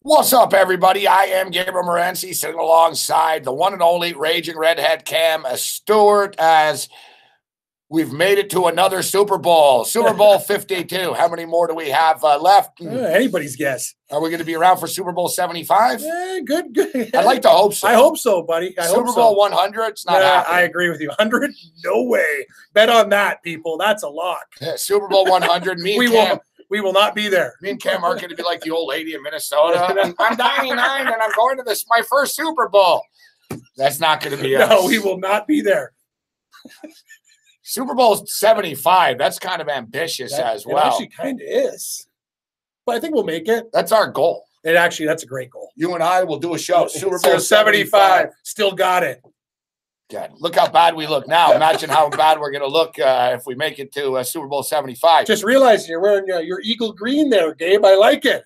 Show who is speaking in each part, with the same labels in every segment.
Speaker 1: What's up, everybody? I am Gabriel Morency, sitting alongside the one and only Raging Redhead Cam Stewart, as we've made it to another Super Bowl, Super Bowl 52. How many more do we have left?
Speaker 2: Anybody's guess.
Speaker 1: Are we going to be around for Super Bowl 75?
Speaker 2: Good.
Speaker 1: I'd like to hope so.
Speaker 2: I hope so, buddy.
Speaker 1: Super Bowl 100? It's not happening.
Speaker 2: I agree with you. 100? No way. Bet on that, people. That's a lock.
Speaker 1: Yeah, Super Bowl 100.
Speaker 2: We will not be there.
Speaker 1: Me and Cam are going to be like the old lady in Minnesota. I'm 99 and I'm going to my first Super Bowl. That's not going to be us.
Speaker 2: No, we will not be there.
Speaker 1: Super Bowl 75. That's kind of ambitious as well.
Speaker 2: It actually kind of is. But I think we'll make it.
Speaker 1: That's our goal.
Speaker 2: That's a great goal.
Speaker 1: You and I will do a show. Super Bowl
Speaker 2: 75. Still got it.
Speaker 1: God, look how bad we look now. Imagine how bad we're going to look if we make it to Super Bowl 75.
Speaker 2: Just realize you're wearing your eagle green there, Gabe. I like it.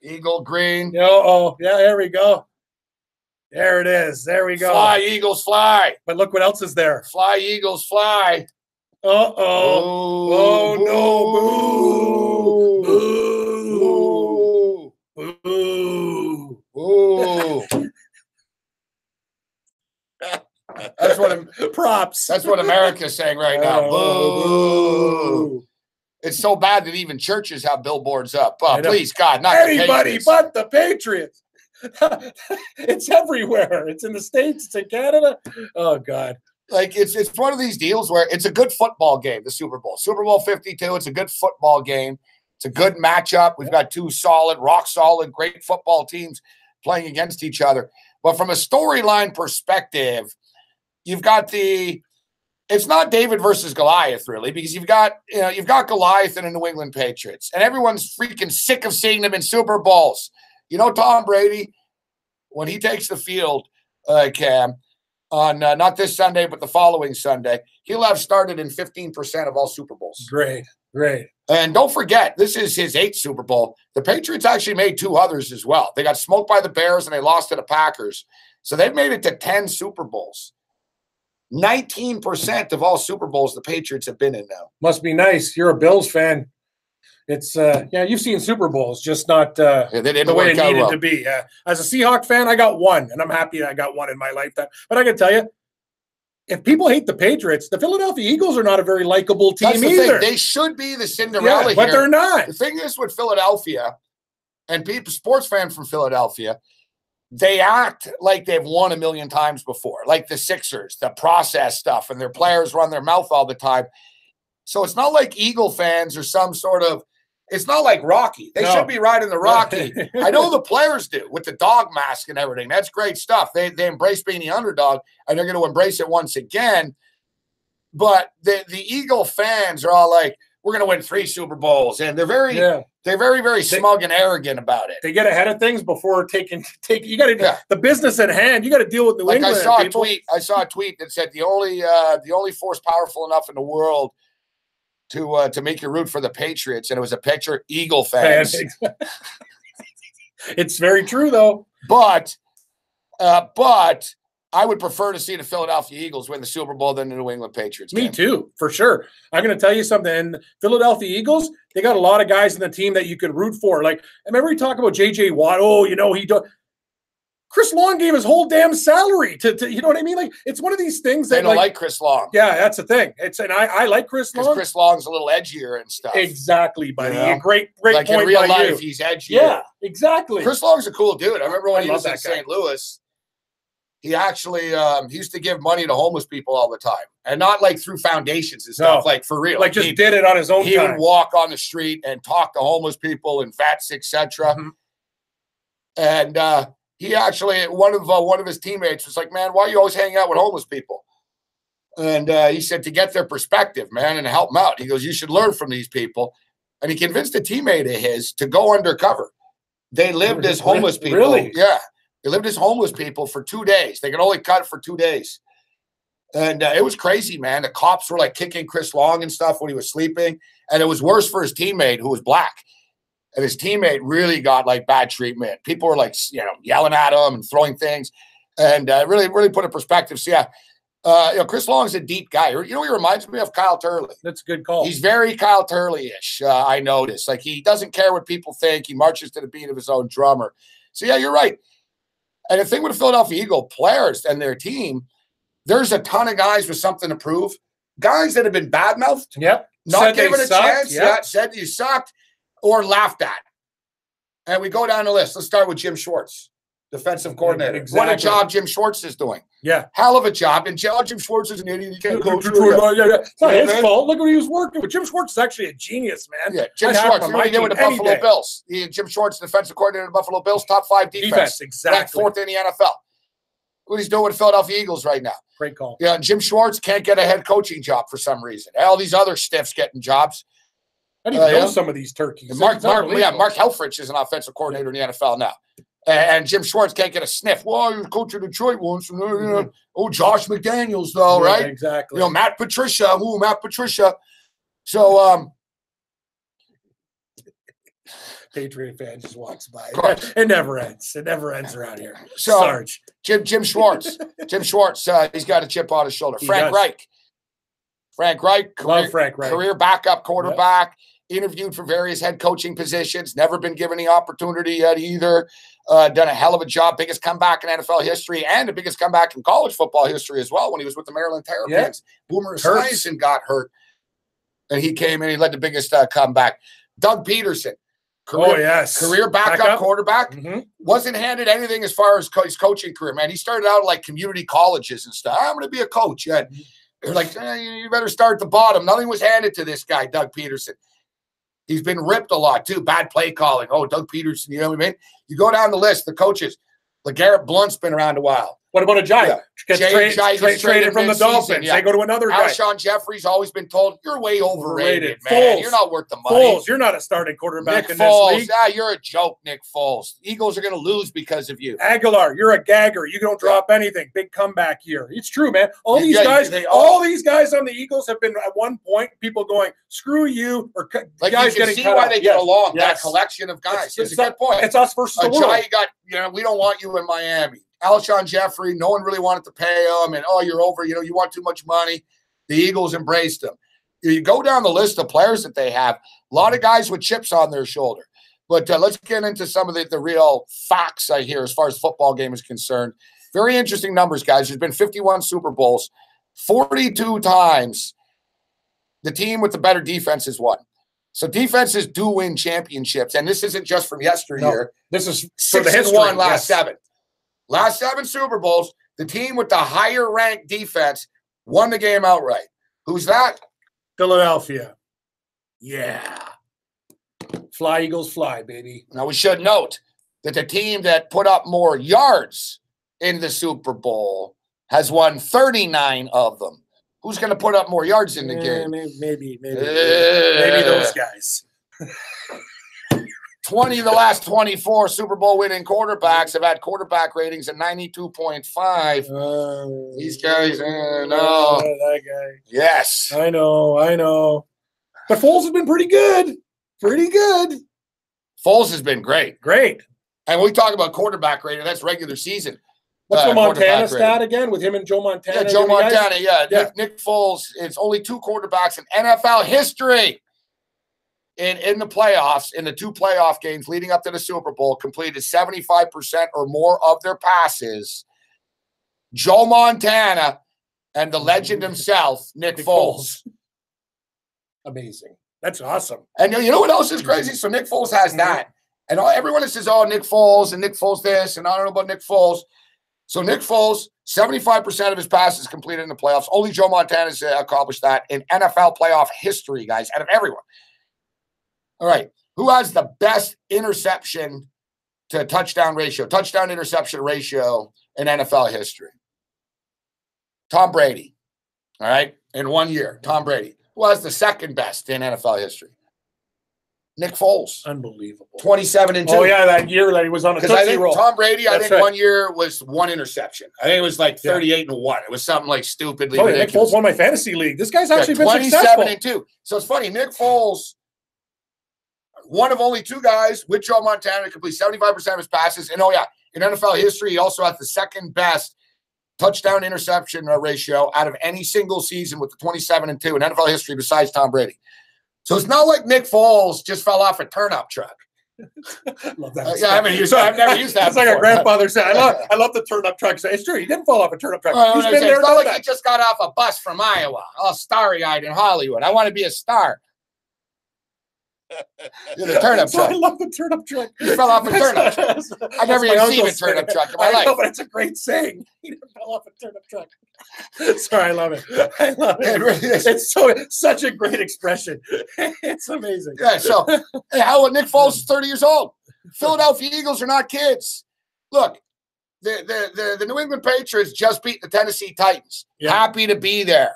Speaker 1: Eagle green.
Speaker 2: Oh, yeah, there we go. There it is. There we go.
Speaker 1: Fly, Eagles, fly.
Speaker 2: But look what else is there.
Speaker 1: Fly, Eagles, fly.
Speaker 2: Uh-oh. Oh, no. Boo.
Speaker 1: Boo. Boo. That's what
Speaker 2: props.
Speaker 1: That's what America's saying right now. Boo. It's so bad that even churches have billboards up. Please, God, not
Speaker 2: anybody but the Patriots. It's everywhere. It's in the States. It's in Canada. Oh, God.
Speaker 1: Like, it's one of these deals where it's a good football game, the Super Bowl. Super Bowl 52, it's a good football game. It's a good matchup. We've got two solid, rock-solid, great football teams playing against each other. But from a storyline perspective, you've got it's not David versus Goliath, really, because you've got Goliath and the New England Patriots, and everyone's freaking sick of seeing them in Super Bowls. You know, Tom Brady, when he takes the field, Cam, on not this Sunday, but the following Sunday, he'll have started in 15% of all Super Bowls.
Speaker 2: Great.
Speaker 1: And don't forget, this is his 8th Super Bowl. The Patriots actually made 2 others as well. They got smoked by the Bears and they lost to the Packers. So they've made it to 10 Super Bowls. 19% of all Super Bowls the Patriots have been in now.
Speaker 2: Must be nice. You're a Bills fan. It's you've seen Super Bowls, just not the way it needed to be. As a Seahawk fan, I got one, and I'm happy I got one in my lifetime. But I can tell you, if people hate the Patriots, the Philadelphia Eagles are not a very likable team either.
Speaker 1: They should be the Cinderella here.
Speaker 2: But they're not.
Speaker 1: The thing is with Philadelphia, and people, sports fans from Philadelphia, they act like they've won a million times before, like the Sixers, the process stuff, and their players run their mouth all the time. So it's not like Eagle fans are some sort of, it's not like Rocky. They should be riding the Rocky. I know the players do with the dog mask and everything. That's great stuff. They embrace being the underdog, and they're going to embrace it once again. But the Eagle fans are all like, we're going to win 3 Super Bowls, and they're very smug and arrogant about it.
Speaker 2: They get ahead of things before taking. You got to the business at hand. You got to deal with New England.
Speaker 1: I saw a tweet that said the only force powerful enough in the world to make you root for the Patriots, and it was a picture Eagle fans.
Speaker 2: It's very true though.
Speaker 1: But I would prefer to see the Philadelphia Eagles win the Super Bowl than the New England Patriots.
Speaker 2: Me too, for sure. I'm going to tell you something. And Philadelphia Eagles, they got a lot of guys in the team that you could root for. Like, I remember we talk about J.J. Watt. Oh, he does. Chris Long gave his whole damn salary to you know what I mean? Like, it's one of these things that
Speaker 1: they don't like Chris Long.
Speaker 2: Yeah, that's the thing. I like Chris Long.
Speaker 1: Chris Long's a little edgier and stuff.
Speaker 2: Exactly, buddy. Yeah. Great like point in
Speaker 1: real life,
Speaker 2: you.
Speaker 1: He's edgier.
Speaker 2: Yeah, exactly.
Speaker 1: Chris Long's a cool dude. I remember when he was in St. Louis, he actually he used to give money to homeless people all the time, and not like through foundations and stuff, like for real.
Speaker 2: Like just did it on his own time.
Speaker 1: He would walk on the street and talk to homeless people and vets, etc. And he actually, one of his teammates was like, man, why are you always hanging out with homeless people? And he said, to get their perspective, man, and help them out. He goes, you should learn from these people. And he convinced a teammate of his to go undercover. They lived as homeless people.
Speaker 2: Really?
Speaker 1: Yeah. They lived as homeless people for 2 days. They could only cut for 2 days. And it was crazy, man. The cops were like kicking Chris Long and stuff when he was sleeping. And it was worse for his teammate who was black. And his teammate really got like bad treatment. People were like, yelling at him and throwing things, and really put in perspective. So yeah, Chris Long's a deep guy. He reminds me of Kyle Turley.
Speaker 2: That's a good call.
Speaker 1: He's very Kyle Turley-ish, I noticed. Like, he doesn't care what people think. He marches to the beat of his own drummer. So, yeah, you're right. And the thing with the Philadelphia Eagle players and their team, there's a ton of guys with something to prove. Guys that have been badmouthed.
Speaker 2: Yep.
Speaker 1: Not given a chance. Yep. Yeah, said you sucked or laughed at. And we go down the list. Let's start with Jim Schwartz, defensive coordinator. Exactly. What a job Jim Schwartz is doing.
Speaker 2: Yeah.
Speaker 1: Hell of a job. And Jim Schwartz is an idiot. He can't coach.
Speaker 2: It's not his fault. Look what he was working with. Jim Schwartz is actually a genius, man.
Speaker 1: Yeah, Jim Schwartz. What he did with the Buffalo Bills. Jim Schwartz, defensive coordinator of the Buffalo Bills, top 5 defense.
Speaker 2: Exactly.
Speaker 1: Ranked 4th in the NFL. What he's doing with the Philadelphia Eagles right now.
Speaker 2: Great call.
Speaker 1: Yeah, and Jim Schwartz can't get a head coaching job for some reason. All these other stiffs getting jobs.
Speaker 2: I didn't even know some of these turkeys.
Speaker 1: Mark Helfrich is an offensive coordinator in the NFL now. And Jim Schwartz can't get a sniff. Well, he was coach of Detroit once. Oh, Josh McDaniels, though, right?
Speaker 2: Exactly.
Speaker 1: Matt Patricia. Ooh, Matt Patricia. So,
Speaker 2: Patriot fan just walks by. It never ends. It never ends around here.
Speaker 1: So,
Speaker 2: Sarge.
Speaker 1: Jim Schwartz. Jim Schwartz, he's got a chip on his shoulder. Frank Reich. Career backup quarterback. Yep. Interviewed for various head coaching positions. Never been given the opportunity yet either. Done a hell of a job. Biggest comeback in NFL history and the biggest comeback in college football history as well when he was with the Maryland Terrapins. Yeah. Boomer Esiason got hurt. And he came in. He led the biggest comeback. Doug Peterson. Career backup quarterback. Mm-hmm. Wasn't handed anything as far as his coaching career, man. He started out like community colleges and stuff. I'm going to be a coach. And they're like, you better start at the bottom. Nothing was handed to this guy, Doug Peterson. He's been ripped a lot, too. Bad play calling. Oh, Doug Peterson, you know what I mean? You go down the list, the coaches. LeGarrette Blount's been around a while.
Speaker 2: What about a Giant? Gets traded from the Dolphins. Yeah. They go to another guy.
Speaker 1: Alshon Jeffrey's always been told, you're way overrated, man. Foles. You're not worth the money.
Speaker 2: You're not a starting quarterback
Speaker 1: in this league. Yeah, you're a joke, Nick Foles. Eagles are going to lose because of you.
Speaker 2: Aguilar, you're a gagger. You don't drop anything. Big comeback here. It's true, man. All these guys on the Eagles have been at one point people going, screw you, or
Speaker 1: like
Speaker 2: guys
Speaker 1: you can see why they get along. That collection of guys.
Speaker 2: It's a good point. It's us versus the world.
Speaker 1: Giant got, we don't want you in Miami. Alshon Jeffrey, no one really wanted to pay him, and you're over. You want too much money. The Eagles embraced him. You go down the list of players that they have. A lot of guys with chips on their shoulder. But let's get into some of the real facts I hear as far as football game is concerned. Very interesting numbers, guys. There's been 51 Super Bowls, 42 times. The team with the better defense has won. So defenses do win championships, and this isn't just from yesteryear.
Speaker 2: This is
Speaker 1: 6-1 last 7. Last 7 Super Bowls, the team with the higher-ranked defense won the game outright. Who's that?
Speaker 2: Philadelphia. Yeah. Fly, Eagles, fly, baby.
Speaker 1: Now, we should note that the team that put up more yards in the Super Bowl has won 39 of them. Who's going to put up more yards in the game?
Speaker 2: Maybe those guys.
Speaker 1: 20 of the last 24 Super Bowl winning quarterbacks have had quarterback ratings of 92.5. These guys, no.
Speaker 2: That guy.
Speaker 1: Yes.
Speaker 2: I know. But Foles has been pretty good.
Speaker 1: Foles has been great.
Speaker 2: Great.
Speaker 1: And we talk about quarterback rating. That's regular season.
Speaker 2: What's the Montana stat again with him and Joe Montana?
Speaker 1: Yeah, Joe Montana, yeah. Nick Foles, it's only 2 quarterbacks in NFL history. In the playoffs, in the 2 playoff games leading up to the Super Bowl, completed 75% or more of their passes. Joe Montana and the legend himself, Nick Foles.
Speaker 2: Amazing. That's awesome.
Speaker 1: And you know what else is crazy? So Nick Foles has that. And everyone that says, Nick Foles and Nick Foles this, and I don't know about Nick Foles. So Nick Foles, 75% of his passes completed in the playoffs. Only Joe Montana has accomplished that in NFL playoff history, guys, out of everyone. All right. Who has the best interception to touchdown interception ratio in NFL history? Tom Brady. All right. In 1 year, Tom Brady. Who has the second best in NFL history? Nick Foles.
Speaker 2: Unbelievable.
Speaker 1: 27-2.
Speaker 2: Oh, yeah, that year that he was on a
Speaker 1: Tootsie
Speaker 2: roll.
Speaker 1: Tom Brady, I think 1 year was 1 interception. I think it was like 38-1. It was something like stupidly ridiculous.
Speaker 2: Nick Foles won my fantasy league. This guy's actually been successful.
Speaker 1: 27-2. So it's funny. Nick Foles, one of only 2 guys with Joe Montana to complete 75% of his passes. And, in NFL history, he also has the second best touchdown interception ratio out of any single season with the 27-2 in NFL history besides Tom Brady. So it's not like Nick Foles just fell off a turnip truck.
Speaker 2: Love that.
Speaker 1: Yeah, I've never used that.
Speaker 2: It's like our grandfather said. I love the turnip truck. It's true. He didn't fall off a turnip truck. He's been there.
Speaker 1: It's not like he just got off a bus from Iowa, all starry-eyed in Hollywood. I want to be a star. The turnip truck.
Speaker 2: I love the turnip truck.
Speaker 1: He fell off a turnip truck. I never even seen a turnip truck in my life.
Speaker 2: Know, but it's a great saying. He never fell off a turnip truck. Sorry, I love it. I love it. It really is. It's such a great expression. It's amazing.
Speaker 1: Yeah. So, hey, Nick Foles is 30 years old. Philadelphia Eagles are not kids. Look, the New England Patriots just beat the Tennessee Titans. Yeah. Happy to be there.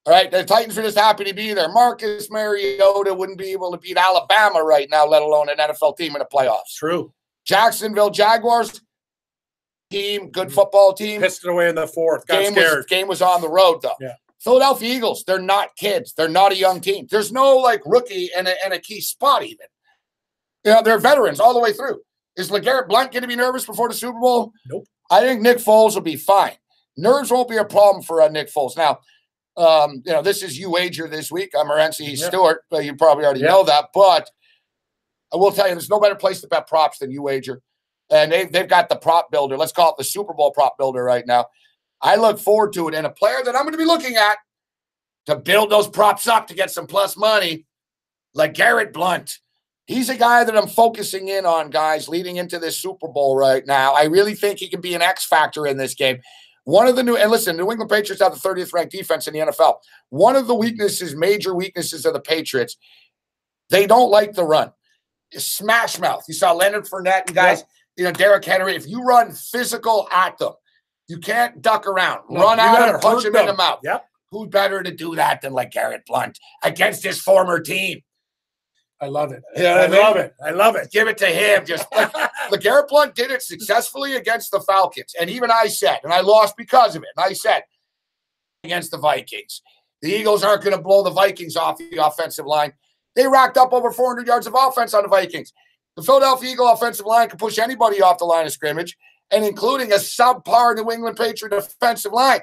Speaker 1: All right, the Titans are just happy to be there. Marcus Mariota wouldn't be able to beat Alabama right now, let alone an NFL team in the playoffs.
Speaker 2: True.
Speaker 1: Jacksonville Jaguars team, good football team.
Speaker 2: Pissed it away in the fourth.
Speaker 1: Game was on the road, though.
Speaker 2: Yeah.
Speaker 1: Philadelphia Eagles, they're not kids. They're not a young team. There's no, like, rookie and a key spot even. You know, they're veterans all the way through. Is LeGarrette Blount going to be nervous before the Super Bowl?
Speaker 2: Nope.
Speaker 1: I think Nick Foles will be fine. Nerves won't be a problem for Nick Foles. Now, this is you wager this week. I'm Morency, Stewart, but you probably already know that. But I will tell you, there's no better place to bet props than you wager. And they've got the prop builder. Let's call it the Super Bowl prop builder right now. I look forward to it. And a player that I'm going to be looking at to build those props up to get some plus money, LeGarrette Blount. He's a guy that I'm focusing in on, guys, leading into this Super Bowl right now. I really think he can be an X factor in this game. One of the New England Patriots have the 30th ranked defense in the NFL. One of the major weaknesses of the Patriots, they don't like the run. Smash mouth. You saw Leonard Fournette and guys, Derrick Henry. If you run physical at them, you can't duck around. Run out and punch them in the mouth.
Speaker 2: Yep.
Speaker 1: Who's better to do that than LeGarrette Blount against his former team?
Speaker 2: I love it.
Speaker 1: Yeah,
Speaker 2: I love it.
Speaker 1: Give it to him. Just LeGarrette Blount did it successfully against the Falcons. And even I said, and I lost because of it, and I said against the Vikings, the Eagles aren't going to blow the Vikings off the offensive line. They racked up over 400 yards of offense on the Vikings. The Philadelphia Eagle offensive line can push anybody off the line of scrimmage, and including a subpar New England Patriot defensive line.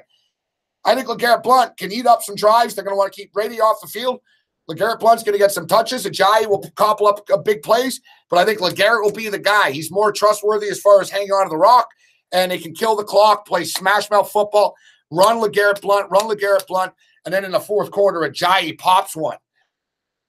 Speaker 1: I think LeGarrette Blount can eat up some drives. They're going to want to keep Brady off the field. LeGarrette Blount's going to get some touches. Ajayi will couple up big plays, but I think LeGarrette will be the guy. He's more trustworthy as far as hanging on to the rock, and he can kill the clock, play smash-mouth football, run LeGarrette Blount, and then in the fourth quarter, Ajayi pops one.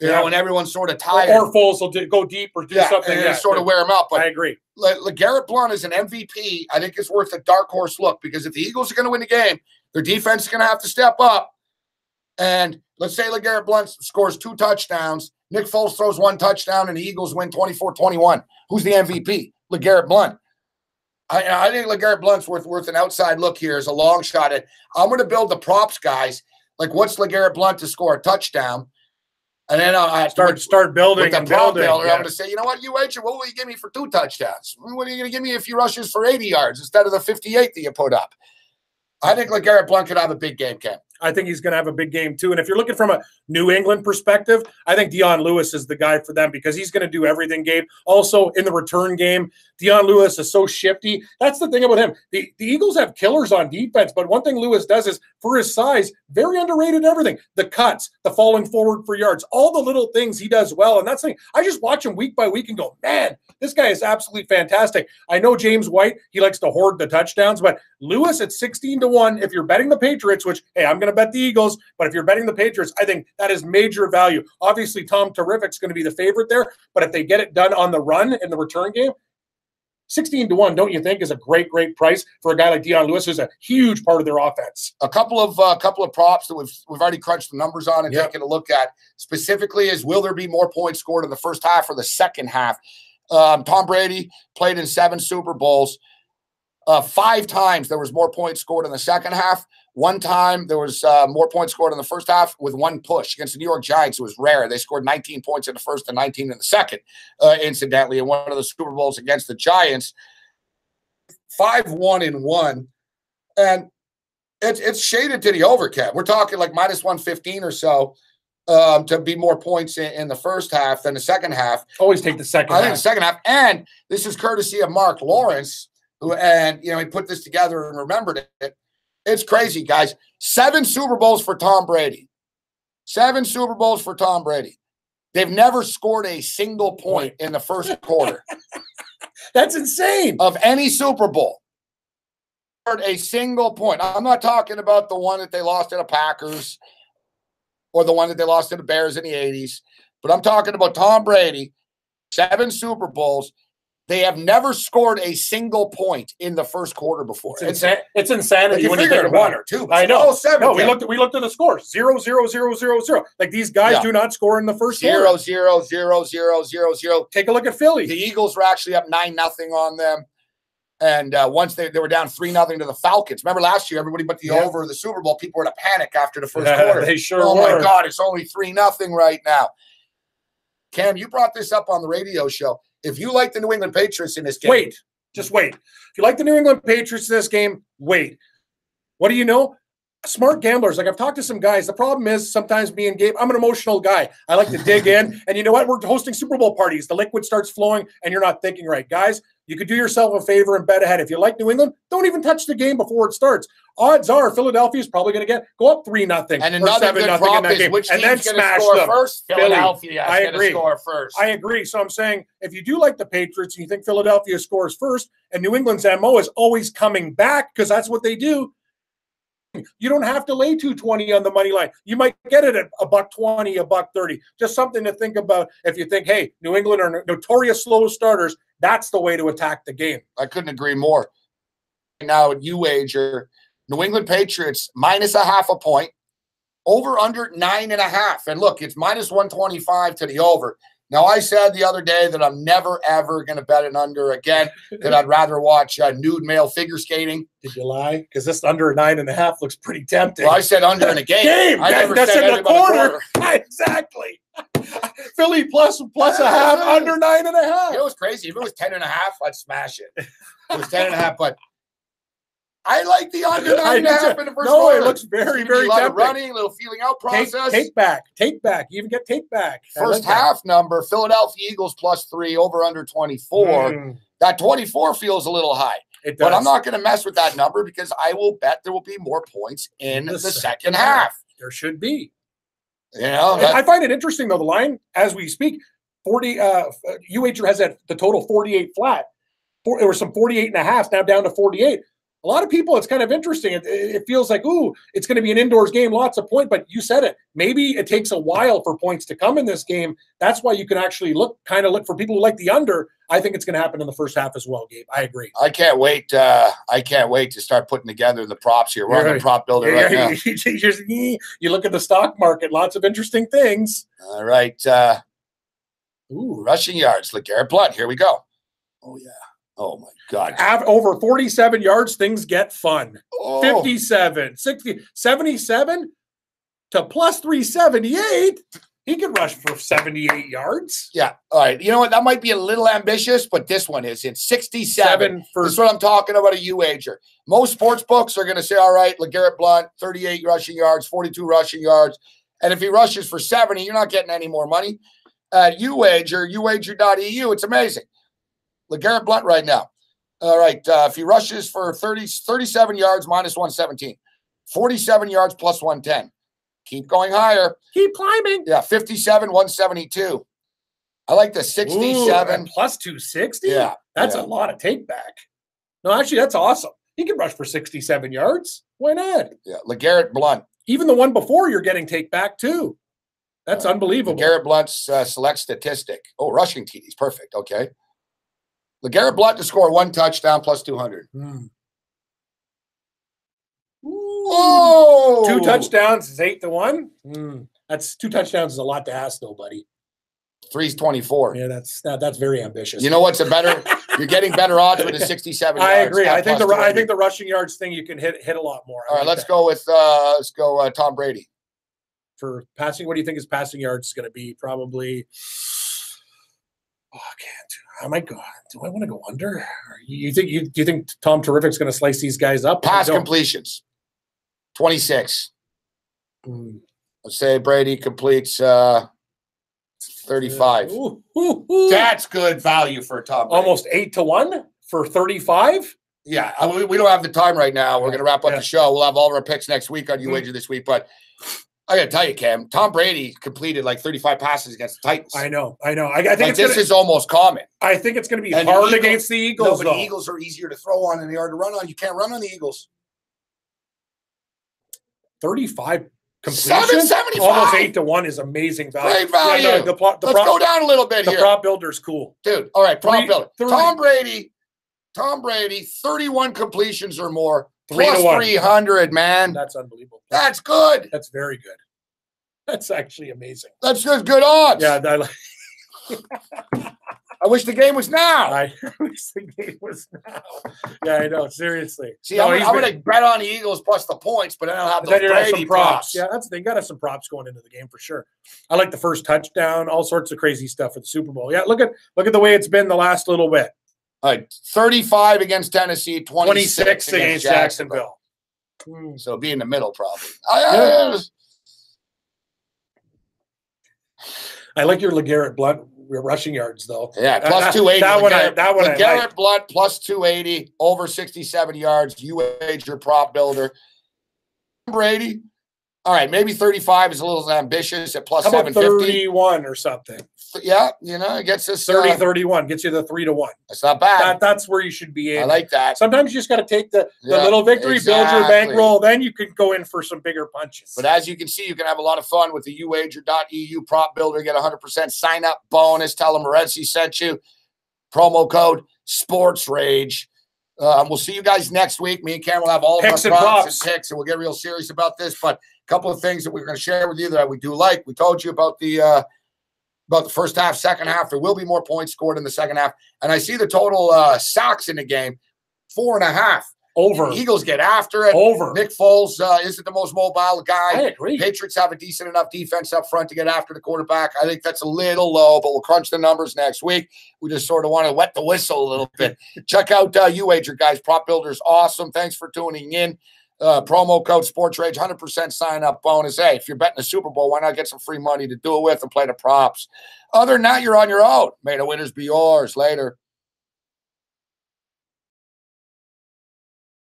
Speaker 1: You know, and everyone's sort of tired.
Speaker 2: Or Foles will go deep or do something.
Speaker 1: And sort of wear him out. But
Speaker 2: I agree.
Speaker 1: LeGarrette Blount is an MVP. I think it's worth a dark horse look because if the Eagles are going to win the game, their defense is going to have to step up. And let's say LeGarrette Blount scores 2 touchdowns. Nick Foles throws 1 touchdown, and the Eagles win 24-21. Who's the MVP? LeGarrette Blount. I think LeGarrette Blount's worth an outside look here as a long shot at. I'm going to build the props, guys. Like, what's LeGarrette Blount to score a touchdown? And then I
Speaker 2: start building
Speaker 1: with the prop builder. I'm going to say, you know what, what will you give me for 2 touchdowns? What are you going to give me if he rushes for 80 yards instead of the 58 that you put up? I think LeGarrette Blount could have a big game, Cam.
Speaker 2: I think he's going to have a big game, too. And if you're looking from a New England perspective, I think Dion Lewis is the guy for them because he's going to do everything, Gabe. Also, in the return game, Dion Lewis is so shifty. That's the thing about him. The Eagles have killers on defense, but one thing Lewis does is, for his size, very underrated everything. The cuts, the falling forward for yards, all the little things he does well. And that's the thing. I just watch him week by week and go, man, this guy is absolutely fantastic. I know James White, he likes to hoard the touchdowns, but Lewis at 16-1, if you're betting the Patriots, which, hey, I'm going to bet the Eagles, but if you're betting the Patriots, I think that is major value. Obviously, Tom Terrific's going to be the favorite there, but if they get it done on the run in the return game, 16-1, don't you think, is a great price for a guy like Dion Lewis, who's a huge part of their offense?
Speaker 1: A couple of props that we've already crunched the numbers on and taken a look at specifically is, will there be more points scored in the first half or the second half? Tom Brady played in 7 Super Bowls. 5 times there was more points scored in the second half. 1 time there was more points scored in the first half with 1 push against the New York Giants. It was rare. They scored 19 points in the first and 19 in the second, incidentally, in one of the Super Bowls against the Giants. 5-1-1. And it's shaded to the overcap. We're talking like minus 115 or so to be more points in the first half than the second half.
Speaker 2: Always take the second half.
Speaker 1: I think the second half. And this is courtesy of Mark Lawrence, who, he put this together and remembered it. It's crazy, guys. 7 Super Bowls for Tom Brady. 7 Super Bowls for Tom Brady. They've never scored a single point in the first quarter.
Speaker 2: That's insane.
Speaker 1: Of any Super Bowl. A single point. I'm not talking about the one that they lost to the Packers or the one that they lost to the Bears in the 80s, but I'm talking about Tom Brady, 7 Super Bowls. They have never scored a single point in the first quarter before.
Speaker 2: It's insanity
Speaker 1: when you figure one or two.
Speaker 2: I know. No, we looked at the scores. 0, 0, 0, 0, 0. Like these guys do not score in the first quarter.
Speaker 1: 0, 0, 0, 0, 0, 0.
Speaker 2: Take a look at Philly.
Speaker 1: The Eagles were actually up 9-0 on them. And once they were down 3-0 to the Falcons. Remember last year, everybody but the over of the Super Bowl, people were in a panic after the first quarter.
Speaker 2: They sure
Speaker 1: were.
Speaker 2: My
Speaker 1: God, it's only 3-0 right now. Cam, you brought this up on the radio show. If you like the New England Patriots in this game.
Speaker 2: Just wait. If you like the New England Patriots in this game, wait. What do you know? Smart gamblers, like I've talked to some guys. The problem is sometimes me and Gabe, I'm an emotional guy. I like to dig in. And you know what? We're hosting Super Bowl parties. The liquid starts flowing and you're not thinking right. Guys, you could do yourself a favor and bet ahead. If you like New England, don't even touch the game before it starts. Odds are Philadelphia is probably going to go up 3-0
Speaker 1: and another 7-0 in that game. Which
Speaker 2: and then smash
Speaker 1: them first. Philadelphia is going to score first.
Speaker 2: I agree. So I'm saying if you do like the Patriots and you think Philadelphia scores first and New England's MO is always coming back because that's what they do, you don't have to lay 220 on the money line. You might get it at $1.20, $1.30. Just something to think about if you think, hey, New England are notorious slow starters. That's the way to attack the game.
Speaker 1: I couldn't agree more. Now, you wager New England Patriots -0.5 point, over under 9.5. And look, it's -125 to the over. Now, I said the other day that I'm never, ever going to bet an under again, that I'd rather watch nude male figure skating.
Speaker 2: Did you lie? Because this under 9.5 looks pretty tempting.
Speaker 1: Well, I said under in a game. I never
Speaker 2: that's
Speaker 1: said
Speaker 2: in the quarter. Exactly. Philly plus a half, under 9.5.
Speaker 1: You know what's crazy? If it was 10.5, I'd smash it. It was 10.5. But I like the under 9.5 in the first quarter.
Speaker 2: It looks very, very tempting.
Speaker 1: A lot of running, a little feeling out process.
Speaker 2: Take back. You even get take back.
Speaker 1: First half number, Philadelphia Eagles +3, over under 24. That 24 feels a little high.
Speaker 2: It does.
Speaker 1: But I'm not going to mess with that number because I will bet there will be more points in the second half.
Speaker 2: There should be.
Speaker 1: You know,
Speaker 2: I find it interesting, though, the line, as we speak, 40, UHR has at the total 48 flat. There were some 48.5, now down to 48. A lot of people, it's kind of interesting. It feels like, ooh, it's going to be an indoors game, lots of points. But you said it. Maybe it takes a while for points to come in this game. That's why you can actually look for people who like the under. I think it's going to happen in the first half as well, Gabe. I agree.
Speaker 1: I can't wait. I can't wait to start putting together the props here. We're on the prop builder right now.
Speaker 2: You look at the stock market, lots of interesting things.
Speaker 1: All right. Rushing yards. LeGarrette Blount. Here we go. Oh, yeah. Oh, my God.
Speaker 2: Over 47 yards, things get fun. 57, 60, 77 to plus 378. He could rush for 78 yards.
Speaker 1: Yeah. All right. You know what? That might be a little ambitious, but this one is. It's 67. This is what I'm talking about, a U-ager. Most sports books are going to say, all right, LeGarrette Blount, 38 rushing yards, 42 rushing yards. And if he rushes for 70, you're not getting any more money. U-ager, uager.eu, it's amazing. LeGarrette Blount right now. All right. If he rushes for 37 yards, -117. 47 yards, +110. Keep going higher.
Speaker 2: Keep climbing.
Speaker 1: Yeah, 57, 172. I like the 67.
Speaker 2: Ooh, plus 260?
Speaker 1: Yeah.
Speaker 2: That's a lot of take back. No, actually, that's awesome. He can rush for 67 yards. Why not?
Speaker 1: Yeah, LeGarrette Blount.
Speaker 2: Even the one before, you're getting take back, too. That's unbelievable.
Speaker 1: LeGarrette Blount's select statistic. Oh, rushing TDs. Perfect. Okay. LeGarrette Blount to score 1 touchdown, +200.
Speaker 2: Oh, 2 touchdowns is 8-1. That's 2 touchdowns is a lot to ask, though, buddy.
Speaker 1: 324.
Speaker 2: Yeah, that's very ambitious.
Speaker 1: You know what's a better? You're getting better odds with a 67.
Speaker 2: I agree. I think the rushing yards thing you can hit a lot more.
Speaker 1: All right, let's go with Tom Brady
Speaker 2: for passing. What do you think his passing yards going to be? Probably. Oh, I can't. Oh my God! Do I want to go under? Do you think Tom Terrific's going to slice these guys up?
Speaker 1: Pass completions, 26. Let's say Brady completes 35. That's good value for Tom Brady.
Speaker 2: Almost 8-1 for 35.
Speaker 1: Yeah, we don't have the time right now. We're going to wrap up the show. We'll have all of our picks next week on UWager this week. But I got to tell you, Cam, Tom Brady completed like 35 passes against the Titans.
Speaker 2: I know. I think
Speaker 1: this is almost common.
Speaker 2: I think it's going to be hard against the Eagles.
Speaker 1: No, but the Eagles are easier to throw on than they are to run on. You can't run on the Eagles.
Speaker 2: 35 completions,
Speaker 1: 775.
Speaker 2: almost 8-1 is amazing value.
Speaker 1: Great value.
Speaker 2: Yeah, no,
Speaker 1: Let's go down a little bit here.
Speaker 2: The prop builder's cool,
Speaker 1: dude. All right, prop builder. Tom Brady, 31 completions or more, plus 300. Man,
Speaker 2: that's unbelievable.
Speaker 1: That's good.
Speaker 2: That's very good. That's actually amazing.
Speaker 1: That's just good odds.
Speaker 2: Yeah,
Speaker 1: I wish the game was now.
Speaker 2: I wish the game was now. Yeah, I know. Seriously.
Speaker 1: See, I'm going to bet on the Eagles plus the points, but then I'll have those Brady props.
Speaker 2: Yeah, they got us some props going into the game for sure. I like the first touchdown, all sorts of crazy stuff for the Super Bowl. Yeah, look at the way it's been the last little bit.
Speaker 1: All right, 35 against Tennessee, 26 against Jacksonville. So be in the middle probably.
Speaker 2: I like your LeGarrette Blount rushing yards, though.
Speaker 1: Yeah, plus 280.
Speaker 2: That one
Speaker 1: LeGarrette Blount plus 280, over 67 yards. UWager prop builder. Brady. All right, maybe 35 is a little ambitious at plus 750.
Speaker 2: 31 or something.
Speaker 1: Yeah, it gets us
Speaker 2: 30-31, gets you the 3-1.
Speaker 1: That's not bad.
Speaker 2: That's where you should be in.
Speaker 1: I like that.
Speaker 2: Sometimes you just got to take the little victory, build your bankroll, then you can go in for some bigger punches.
Speaker 1: But as you can see, you can have a lot of fun with the uwager.eu prop builder. Get 100% sign up bonus. Tell them Morency sent you. Promo code Sports Rage. We'll see you guys next week. Me and Cam will have all of our props and picks, and we'll get real serious about this. But a couple of things that we're going to share with you that we do like. We told you about the first half, second half. There will be more points scored in the second half. And I see the total sacks in the game, 4.5.
Speaker 2: Over.
Speaker 1: The Eagles get after it.
Speaker 2: Over.
Speaker 1: Nick Foles isn't the most mobile guy.
Speaker 2: I agree.
Speaker 1: Patriots have a decent enough defense up front to get after the quarterback. I think that's a little low, but we'll crunch the numbers next week. We just sort of want to wet the whistle a little bit. Check out UWager, guys. Prop Builder's awesome. Thanks for tuning in. Promo code SportsRage, 100% sign-up bonus. Hey, if you're betting the Super Bowl, why not get some free money to do it with and play the props? Other than that, you're on your own. May the winners be yours. Later.